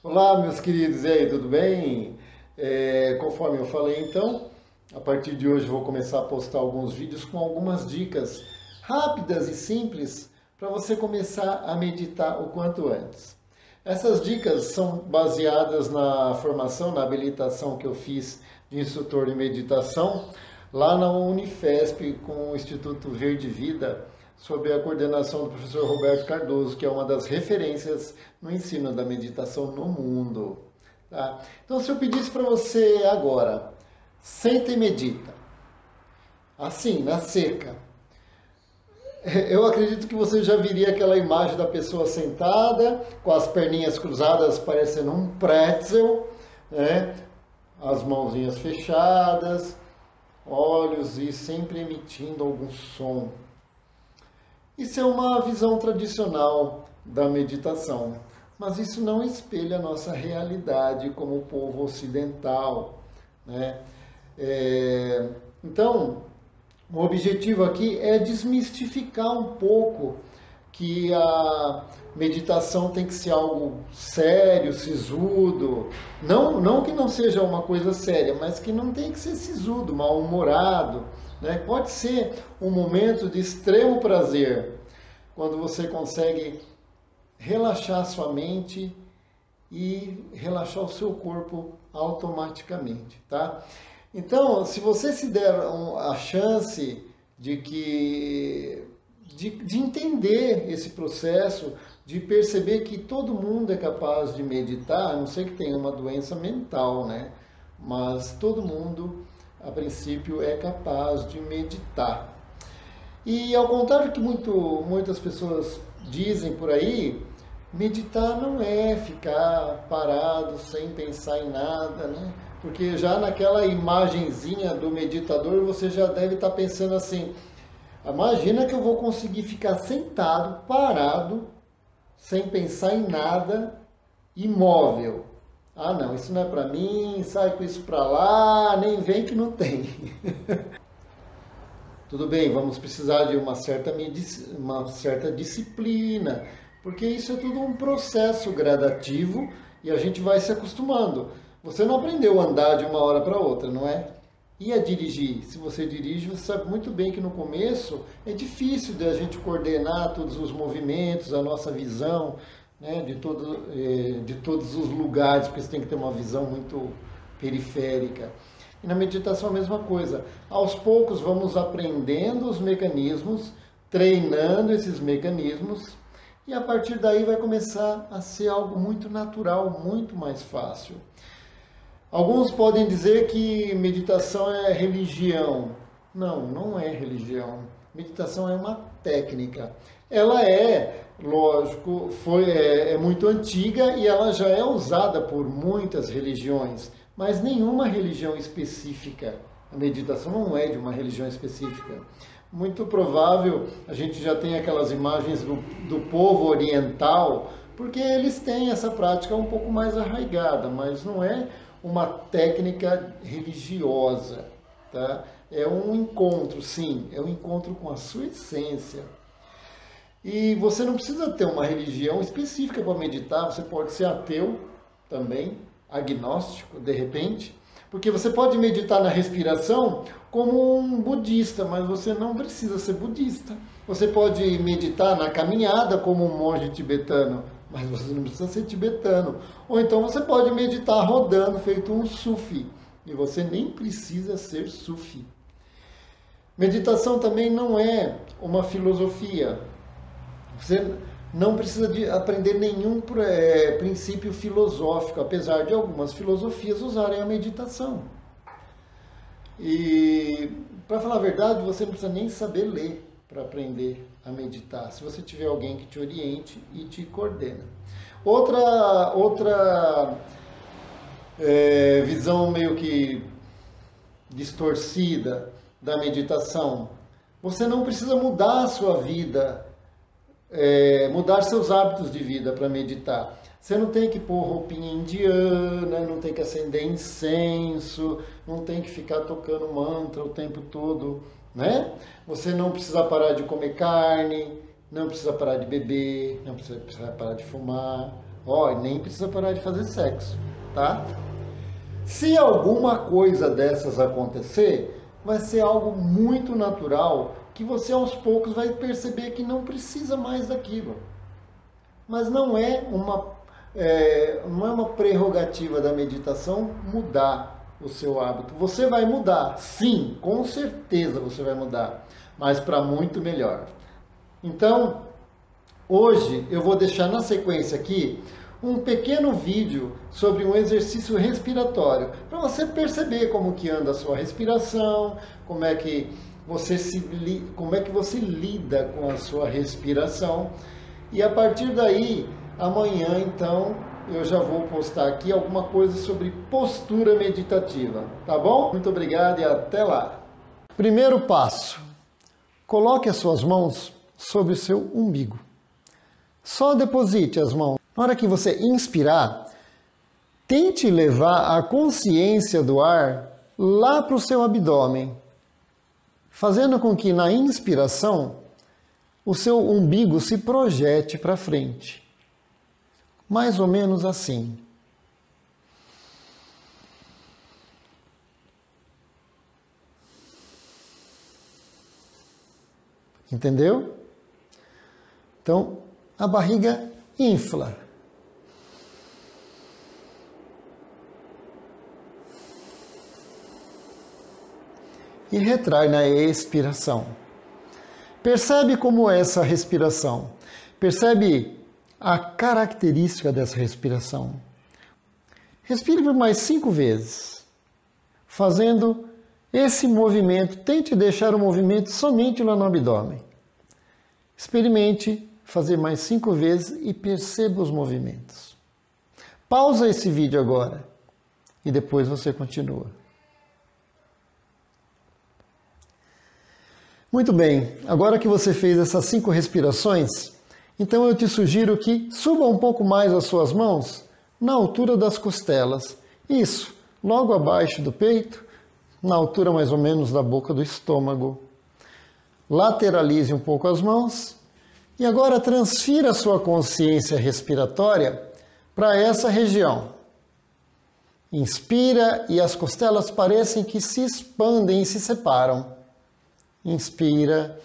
Olá, meus queridos, e aí, tudo bem? Conforme eu falei, então, a partir de hoje eu vou começar a postar alguns vídeos com algumas dicas rápidas e simples para você começar a meditar o quanto antes. Essas dicas são baseadas na formação, na habilitação que eu fiz de instrutor de meditação lá na Unifesp com o Instituto Verde Vida, sob a coordenação do professor Roberto Cardoso, que é uma das referências no ensino da meditação no mundo. Tá? Então, se eu pedisse para você agora, senta e medita, assim, na seca, eu acredito que você já viria aquela imagem da pessoa sentada, com as perninhas cruzadas, parecendo um pretzel, né? As mãozinhas fechadas, olhos e sempre emitindo algum som. Isso é uma visão tradicional da meditação, mas isso não espelha a nossa realidade como povo ocidental, né? Então, o objetivo aqui é desmistificar um pouco que a meditação tem que ser algo sério, sisudo. Não que não seja uma coisa séria, mas que não tem que ser sisudo, mal-humorado. Né? Pode ser um momento de extremo prazer, quando você consegue relaxar sua mente e relaxar o seu corpo automaticamente, tá? Então, se você se der a chance de entender esse processo, de perceber que todo mundo é capaz de meditar, a não ser que tenha uma doença mental, né? Mas todo mundo, a princípio, é capaz de meditar. E ao contrário do que muitas pessoas dizem por aí, meditar não é ficar parado sem pensar em nada, né? Porque já naquela imagenzinha do meditador você já deve estar pensando assim: imagina que eu vou conseguir ficar sentado, parado, sem pensar em nada, imóvel. Ah, não, isso não é para mim, sai com isso para lá, nem vem que não tem. Tudo bem, vamos precisar de uma certa disciplina, porque isso é tudo um processo gradativo e a gente vai se acostumando. Você não aprendeu a andar de uma hora para outra, não é? E a dirigir? Se você dirige, você sabe muito bem que no começo é difícil de a gente coordenar todos os movimentos, a nossa visão, né, de todos os lugares, porque você tem que ter uma visão muito periférica. E na meditação a mesma coisa. Aos poucos vamos aprendendo os mecanismos, treinando esses mecanismos, e a partir daí vai começar a ser algo muito natural, muito mais fácil. Alguns podem dizer que meditação é religião. Não, não é religião. Meditação é uma técnica. Ela é, lógico, é muito antiga e ela já é usada por muitas religiões, mas nenhuma religião específica. A meditação não é de uma religião específica. Muito provável a gente já tem aquelas imagens do povo oriental, porque eles têm essa prática um pouco mais arraigada, mas não é uma técnica religiosa, tá? É um encontro, sim, é um encontro com a sua essência. E você não precisa ter uma religião específica para meditar, você pode ser ateu também, agnóstico, de repente, porque você pode meditar na respiração como um budista, mas você não precisa ser budista. Você pode meditar na caminhada como um monge tibetano, mas você não precisa ser tibetano. Ou então você pode meditar rodando, feito um sufi, e você nem precisa ser sufi. Meditação também não é uma filosofia. Você não precisa de aprender nenhum princípio filosófico, apesar de algumas filosofias usarem a meditação. E, para falar a verdade, você não precisa nem saber ler para aprender a meditar, se você tiver alguém que te oriente e te coordena. Outra visão meio que distorcida da meditação: você não precisa mudar a sua vida, mudar seus hábitos de vida para meditar. Você não tem que pôr roupinha indiana, não tem que acender incenso, não tem que ficar tocando mantra o tempo todo, né? Você não precisa parar de comer carne, não precisa parar de beber, não precisa parar de fumar. Ó, nem precisa parar de fazer sexo, tá? Se alguma coisa dessas acontecer, vai ser algo muito natural que você aos poucos vai perceber que não precisa mais daquilo. Mas não é uma prerrogativa da meditação mudar o seu hábito. Você vai mudar, sim, com certeza você vai mudar, mas para muito melhor. Então, hoje eu vou deixar na sequência aqui um pequeno vídeo sobre um exercício respiratório, para você perceber como que anda a sua respiração, como é que você lida com a sua respiração. E a partir daí, amanhã então, eu já vou postar aqui alguma coisa sobre postura meditativa, tá bom? Muito obrigado e até lá! Primeiro passo, coloque as suas mãos sobre o seu umbigo. Só deposite as mãos. Na hora que você inspirar, tente levar a consciência do ar lá para o seu abdômen, fazendo com que na inspiração o seu umbigo se projete para frente. Mais ou menos assim. Entendeu? Então, a barriga infla. E retrai na expiração. Percebe como é essa respiração. Percebe a característica dessa respiração. Respire por mais 5 vezes, fazendo esse movimento. Tente deixar o movimento somente lá no abdômen. Experimente fazer mais 5 vezes e perceba os movimentos. Pausa esse vídeo agora e depois você continua. Muito bem, agora que você fez essas 5 respirações, então eu te sugiro que suba um pouco mais as suas mãos na altura das costelas. Isso, logo abaixo do peito, na altura mais ou menos da boca do estômago. Lateralize um pouco as mãos e agora transfira a sua consciência respiratória para essa região. Inspira e as costelas parecem que se expandem e se separam. Inspira.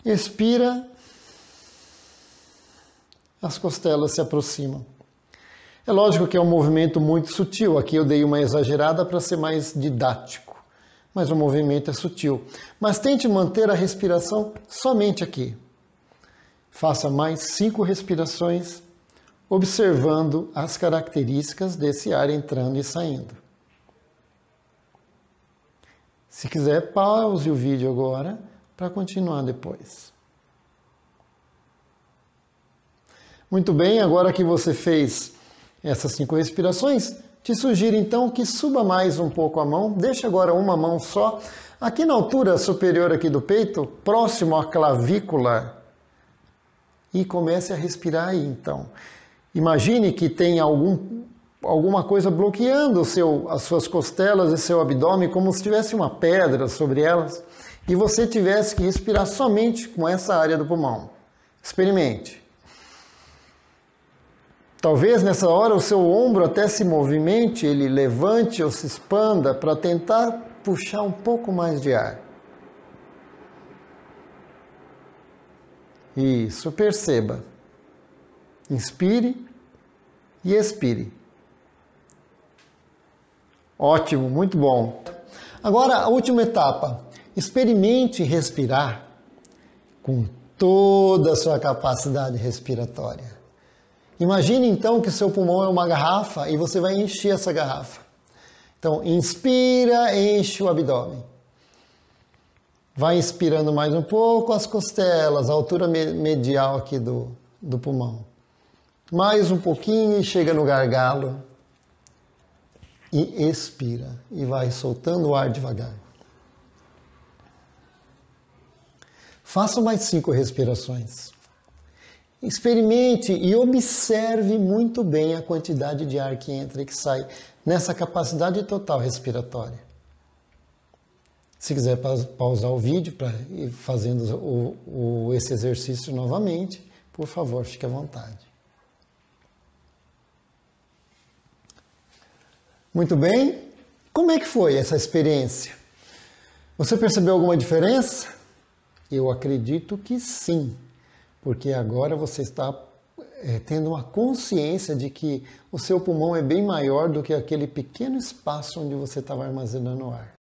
Expira. As costelas se aproximam. É lógico que é um movimento muito sutil. Aqui eu dei uma exagerada para ser mais didático. Mas o movimento é sutil. Mas tente manter a respiração somente aqui. Faça mais 5 respirações, observando as características desse ar entrando e saindo. Se quiser, pause o vídeo agora para continuar depois. Muito bem, agora que você fez essas 5 respirações, te sugiro então que suba mais um pouco a mão, deixa agora uma mão só, aqui na altura superior aqui do peito, próximo à clavícula, e comece a respirar aí então. Imagine que tem alguma coisa bloqueando as suas costelas e seu abdômen, como se tivesse uma pedra sobre elas, e você tivesse que respirar somente com essa área do pulmão. Experimente. Talvez nessa hora o seu ombro até se movimente, ele levante ou se expanda para tentar puxar um pouco mais de ar. Isso, perceba. Inspire e expire. Ótimo, muito bom. Agora, a última etapa. Experimente respirar com toda a sua capacidade respiratória. Imagine então que seu pulmão é uma garrafa e você vai encher essa garrafa. Então, inspira, enche o abdômen. Vai inspirando mais um pouco as costelas, a altura medial aqui do pulmão. Mais um pouquinho e chega no gargalo. E expira. E vai soltando o ar devagar. Faça mais 5 respirações. Experimente e observe muito bem a quantidade de ar que entra e que sai nessa capacidade total respiratória. Se quiser pausar o vídeo para ir fazendo esse exercício novamente, Por favor, fique à vontade. Muito bem. Como é que foi essa experiência? Você percebeu alguma diferença? Eu acredito que sim, porque agora você está tendo uma consciência de que o seu pulmão é bem maior do que aquele pequeno espaço onde você estava armazenando o ar.